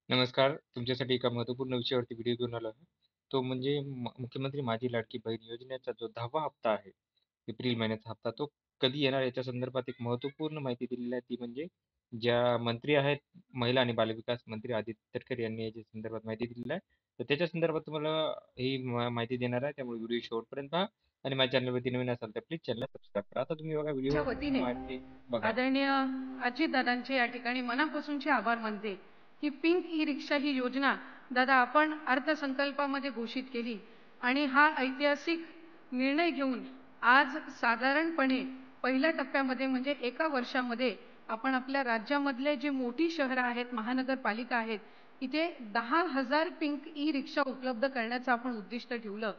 नमस्कार. तुमच्यासाठी एका महत्त्वपूर्ण विषयावरती व्हिडिओ घेऊन आलो आहे. तो म्हणजे मुख्यमंत्री माझी लाडकी बहीण योजनेचा जो 10वा हप्ता आहे, एप्रिल महिन्याचा हप्ता तो कधी येणार याच्या संदर्भात एक महत्त्वपूर्ण माहिती दिलेली आहे. ती म्हणजे ज्या मंत्री आहेत, महिला आणि बालविकास मंत्री आदित्य तटकरे यांनी याच्या संदर्भात माहिती दिलेली आहे. तर त्याच्या संदर्भात तुम्हाला ही माहिती देणार आहे. त्यामुळे व्हिडिओ शेवटपर्यंत पहा आणि माझ्या चॅनलवरती नवीन असाल तर प्लीज चॅनलला सबस्क्राईब करा. आता तुम्ही बघा च्या व्हिडिओ वतीने माहिती बघा. आदरणीय अजितदादांचे या ठिकाणी मनापासूनचे आभार मानते की पिंक ई रिक्षा ही योजना दादा आपण अर्थसंकल्पामध्ये घोषित केली आणि हा ऐतिहासिक निर्णय घेऊन आज साधारणपणे पहिल्या टप्प्यामध्ये म्हणजे एका वर्षामध्ये आपण आपल्या राज्यामधले जे मोठी शहरं आहेत, महानगरपालिका आहेत, इथे 10,000 पिंक ई रिक्षा उपलब्ध करण्याचं आपण उद्दिष्ट ठेवलं.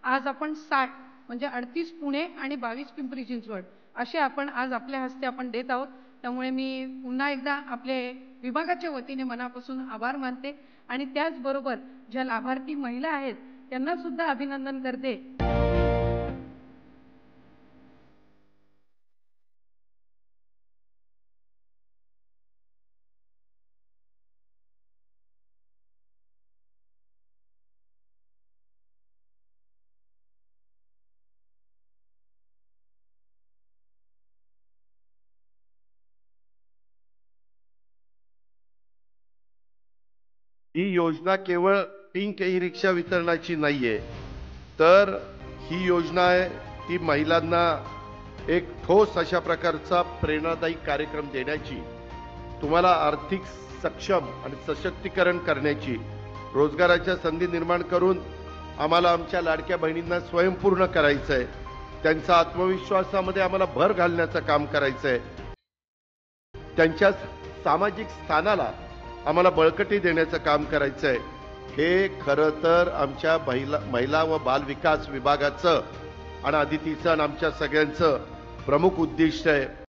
आज आपण 60 म्हणजे 38 पुणे आणि 22 पिंपरी चिंचवड असे आपण आज आपल्या हस्ते आपण देत आहोत. त्यामुळे मी पुन्हा एकदा आपले विभागाच्या वतीने मनापासून आभार मानते आणि त्याचबरोबर ज्या लाभार्थी महिला आहेत त्यांना सुद्धा अभिनंदन करते. ही योजना केवळ पिंक ई रिक्षा वितरणाची नाहीये, तर ही योजना आहे ती महिलांना एक ठोस अशा प्रकारचा प्रेरणादायी कार्यक्रम देण्याची, तुम्हाला आर्थिक सक्षम आणि सशक्तीकरण करण्याची, रोजगाराच्या संधी निर्माण करून आम्हाला आमच्या लाडक्या बहिणींना स्वयंपूर्ण करायचं आहे, त्यांचा आत्मविश्वासामध्ये आम्हाला भर घालण्याचं काम करायचं आहे, त्यांच्या सामाजिक स्थानाला आम्हाला बळकटी देण्याचं काम करायचं आहे. हे खरं तर आमच्या महिला व बाल विकास विभागाचं आणि अदितीचं आणि आमच्या सगळ्यांचं प्रमुख उद्दिष्ट आहे.